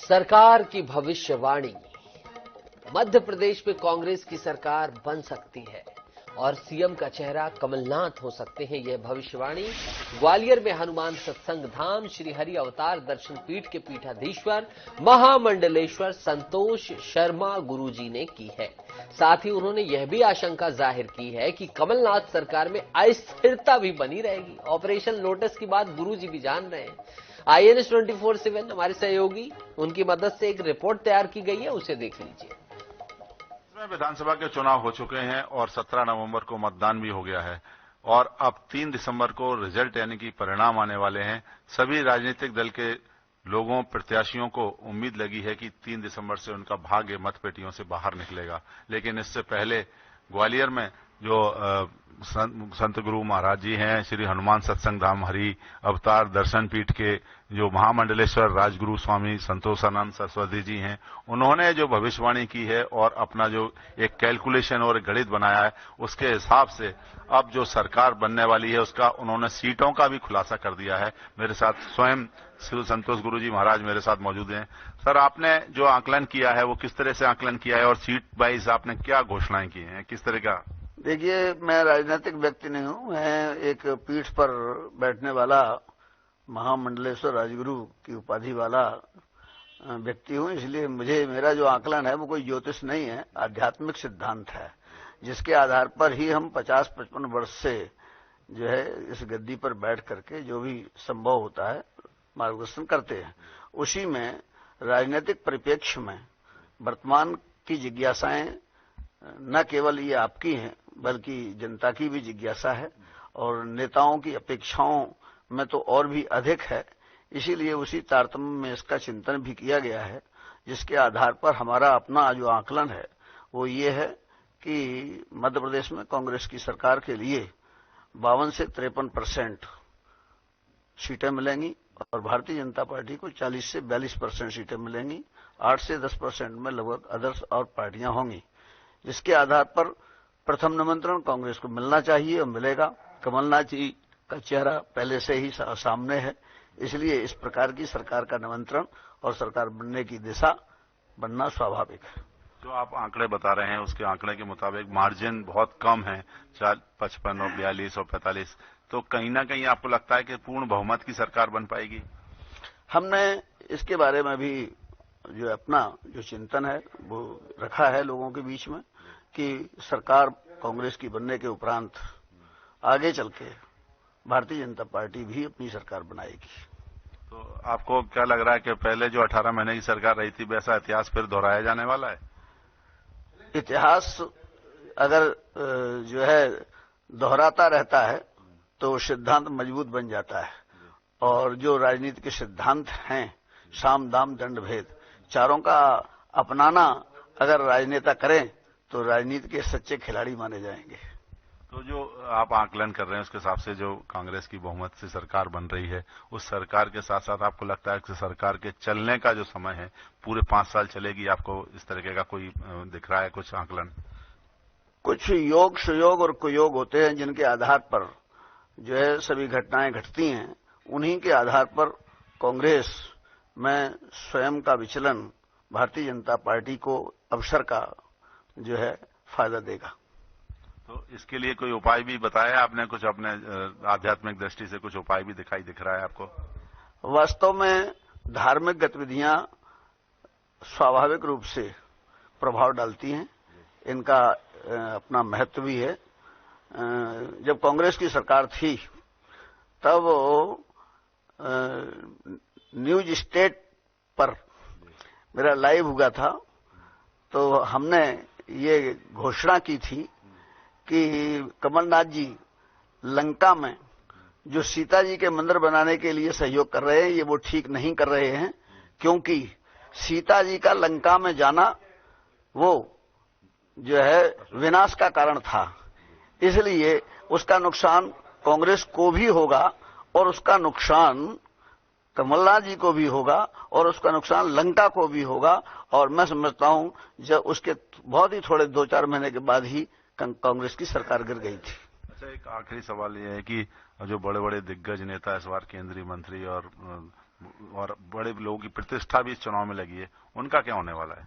सरकार की भविष्यवाणी। मध्य प्रदेश में कांग्रेस की सरकार बन सकती है और सीएम का चेहरा कमलनाथ हो सकते हैं, यह भविष्यवाणी ग्वालियर में हनुमान सत्संग धाम श्री हरि अवतार दर्शन पीठ के पीठाधीश्वर महामंडलेश्वर संतोष शर्मा गुरुजी ने की है। साथ ही उन्होंने यह भी आशंका जाहिर की है कि कमलनाथ सरकार में अस्थिरता भी बनी रहेगी। ऑपरेशन लोटस की बात गुरुजी भी जान रहे हैं। IANS 24/7 हमारे सहयोगी, उनकी मदद से एक रिपोर्ट तैयार की गई है, उसे देख लीजिए। विधानसभा के चुनाव हो चुके हैं और 17 नवंबर को मतदान भी हो गया है और अब 3 दिसंबर को रिजल्ट यानी कि परिणाम आने वाले हैं। सभी राजनीतिक दल के लोगों प्रत्याशियों को उम्मीद लगी है कि 3 दिसंबर से उनका भाग्य मतपेटियों से बाहर निकलेगा। लेकिन इससे पहले ग्वालियर में जो संत गुरु महाराज जी हैं, श्री हनुमान सत्संग धाम हरि अवतार दर्शन पीठ के जो महामंडलेश्वर राजगुरु स्वामी संतोषानंद सरस्वती जी हैं, उन्होंने जो भविष्यवाणी की है और अपना जो एक कैलकुलेशन और एक गणित बनाया है, उसके हिसाब से अब जो सरकार बनने वाली है उसका उन्होंने सीटों का भी खुलासा कर दिया है। मेरे साथ स्वयं श्री संतोष गुरु जी महाराज मेरे साथ मौजूद हैं। सर, आपने जो आकलन किया है वो किस तरह से आकलन किया है और सीट वाइज आपने क्या घोषणाएं की हैं, किस तरह का? देखिए, मैं राजनीतिक व्यक्ति नहीं हूं, मैं एक पीठ पर बैठने वाला महामंडलेश्वर राजगुरु की उपाधि वाला व्यक्ति हूं। इसलिए मेरा जो आकलन है वो कोई ज्योतिष नहीं है, आध्यात्मिक सिद्धांत है, जिसके आधार पर ही हम 50-55 वर्ष से जो है इस गद्दी पर बैठ करके जो भी संभव होता है मार्गदर्शन करते हैं। उसी में राजनीतिक परिप्रेक्ष्य में वर्तमान की जिज्ञासाएं न केवल ये आपकी हैं बल्कि जनता की भी जिज्ञासा है और नेताओं की अपेक्षाओं में तो और भी अधिक है। इसीलिए उसी तारतम्य में इसका चिंतन भी किया गया है, जिसके आधार पर हमारा अपना जो आकलन है वो ये है कि मध्य प्रदेश में कांग्रेस की सरकार के लिए 52 से 53% सीटें मिलेंगी और भारतीय जनता पार्टी को 40 से 42% सीटें मिलेंगी। 8 से 10% में लगभग अदर्स और पार्टियां होंगी, जिसके आधार पर प्रथम निमंत्रण कांग्रेस को मिलना चाहिए और मिलेगा। कमलनाथ जी का चेहरा पहले से ही सामने है, इसलिए इस प्रकार की सरकार का निमंत्रण और सरकार बनने की दिशा बनना स्वाभाविक है। जो आप आंकड़े बता रहे हैं उसके आंकड़े के मुताबिक मार्जिन बहुत कम है, 55 और 42 और 45, तो कहीं ना कहीं आपको लगता है कि पूर्ण बहुमत की सरकार बन पाएगी? हमने इसके बारे में भी जो अपना जो चिंतन है वो रखा है लोगों के बीच में कि सरकार कांग्रेस की बनने के उपरांत आगे चल के भारतीय जनता पार्टी भी अपनी सरकार बनाएगी। तो आपको क्या लग रहा है कि पहले जो 18 महीने की सरकार रही थी वैसा इतिहास फिर दोहराया जाने वाला है? इतिहास अगर जो है दोहराता रहता है तो सिद्धांत मजबूत बन जाता है और जो राजनीति के सिद्धांत हैं, साम दाम दंड भेद, चारों का अपनाना अगर राजनेता करें तो राजनीति के सच्चे खिलाड़ी माने जाएंगे। तो जो आप आकलन कर रहे हैं उसके हिसाब से जो कांग्रेस की बहुमत से सरकार बन रही है, उस सरकार के साथ साथ आपको लगता है कि सरकार के चलने का जो समय है पूरे 5 साल चलेगी? आपको इस तरीके का कोई दिख रहा है कुछ आकलन? कुछ योग सुयोग और कुयोग होते हैं जिनके आधार पर जो है सभी घटनाएं घटती हैं। उन्हीं के आधार पर कांग्रेस में स्वयं का विचलन भारतीय जनता पार्टी को अवसर का जो है फायदा देगा। तो इसके लिए कोई उपाय भी बताया आपने? कुछ अपने आध्यात्मिक दृष्टि से कुछ उपाय भी दिख रहा है आपको? वास्तव में धार्मिक गतिविधियां स्वाभाविक रूप से प्रभाव डालती हैं, इनका अपना महत्व भी है। जब कांग्रेस की सरकार थी तब न्यूज स्टेट पर मेरा लाइव हुआ था, तो हमने ये घोषणा की थी कि कमलनाथ जी लंका में जो सीता जी के मंदिर बनाने के लिए सहयोग कर रहे हैं ये वो ठीक नहीं कर रहे हैं, क्योंकि सीता जी का लंका में जाना वो जो है विनाश का कारण था। इसलिए उसका नुकसान कांग्रेस को भी होगा और उसका नुकसान कमलनाथ जी को भी होगा और उसका नुकसान लंका को भी होगा। और मैं समझता हूं जब उसके बहुत ही थोड़े 2-4 महीने के बाद ही कांग्रेस की सरकार गिर गई थी। अच्छा, एक आखिरी सवाल ये है कि जो बड़े बड़े दिग्गज नेता इस बार केंद्रीय मंत्री और और बड़े लोगों की प्रतिष्ठा भी इस चुनाव में लगी है, उनका क्या होने वाला है?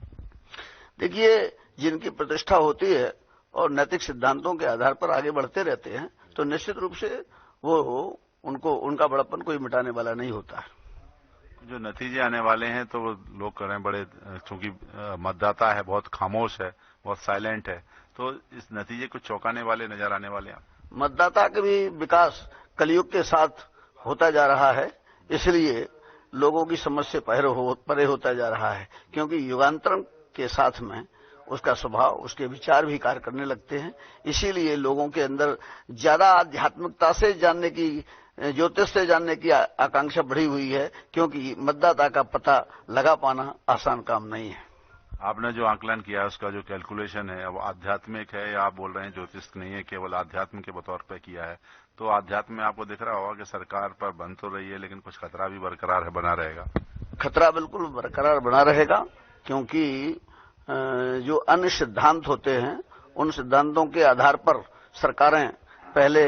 देखिए, जिनकी प्रतिष्ठा होती है और नैतिक सिद्धांतों के आधार पर आगे बढ़ते रहते हैं, तो निश्चित रूप से वो उनका बड़प्पन कोई मिटाने वाला नहीं होता है। जो नतीजे आने वाले हैं तो वो लोग कह रहे हैं बड़े, चूंकि मतदाता है बहुत खामोश है, बहुत साइलेंट है, तो इस नतीजे को चौंकाने वाले नजर आने वाले हैं। मतदाता का भी विकास कलयुग के साथ होता जा रहा है, इसलिए लोगों की समझ से परे होता जा रहा है, क्योंकि युगांतरण के साथ में उसका स्वभाव, उसके विचार भी कार्य करने लगते हैं। इसीलिए लोगों के अंदर ज्यादा आध्यात्मिकता से जानने की, ज्योतिष से जानने की आकांक्षा बढ़ी हुई है, क्योंकि मतदाता का पता लगा पाना आसान काम नहीं है। आपने जो आकलन किया है उसका जो कैलकुलेशन है वो आध्यात्मिक है या आप बोल रहे हैं ज्योतिष नहीं है, केवल आध्यात्म के बतौर पर किया है? तो आध्यात्म में आपको दिख रहा होगा कि सरकार पर बन तो रही है लेकिन कुछ खतरा भी बरकरार है, बना रहेगा। खतरा बिल्कुल बरकरार बना रहेगा, क्योंकि जो अन्य सिद्धांत होते हैं उन सिद्धांतों के आधार पर सरकारें पहले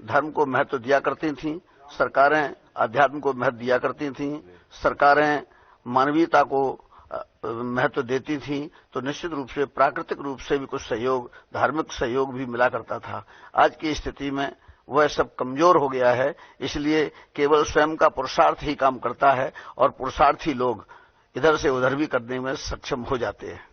धर्म को महत्व दिया करती थीं, सरकारें अध्यात्म को महत्व दिया करती थीं, सरकारें मानवीयता को महत्व देती थीं, तो निश्चित रूप से प्राकृतिक रूप से भी कुछ सहयोग, धार्मिक सहयोग भी मिला करता था। आज की स्थिति में वह सब कमजोर हो गया है, इसलिए केवल स्वयं का पुरुषार्थ ही काम करता है और पुरुषार्थी लोग इधर से उधर भी करने में सक्षम हो जाते हैं।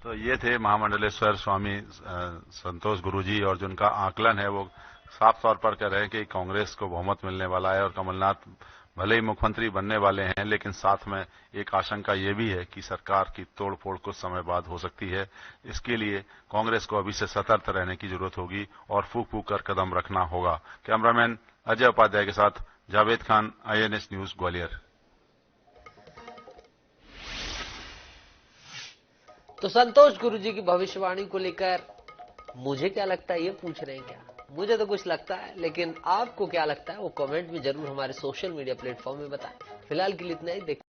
तो ये थे महामंडलेश्वर स्वामी संतोष गुरुजी, और जिनका आकलन है वो साफ तौर पर कह रहे हैं कि कांग्रेस को बहुमत मिलने वाला है और कमलनाथ भले ही मुख्यमंत्री बनने वाले हैं, लेकिन साथ में एक आशंका ये भी है कि सरकार की तोड़फोड़ कुछ समय बाद हो सकती है। इसके लिए कांग्रेस को अभी से सतर्क रहने की जरूरत होगी और फूक फूक कर कदम रखना होगा। कैमरामैन अजय उपाध्याय के साथ जावेद खान, IANS न्यूज, ग्वालियर। तो संतोष गुरुजी की भविष्यवाणी को लेकर मुझे क्या लगता है ये पूछ रहे हैं क्या? मुझे तो कुछ लगता है, लेकिन आपको क्या लगता है वो कमेंट में जरूर हमारे सोशल मीडिया प्लेटफॉर्म में बताएं। फिलहाल के लिए इतना ही।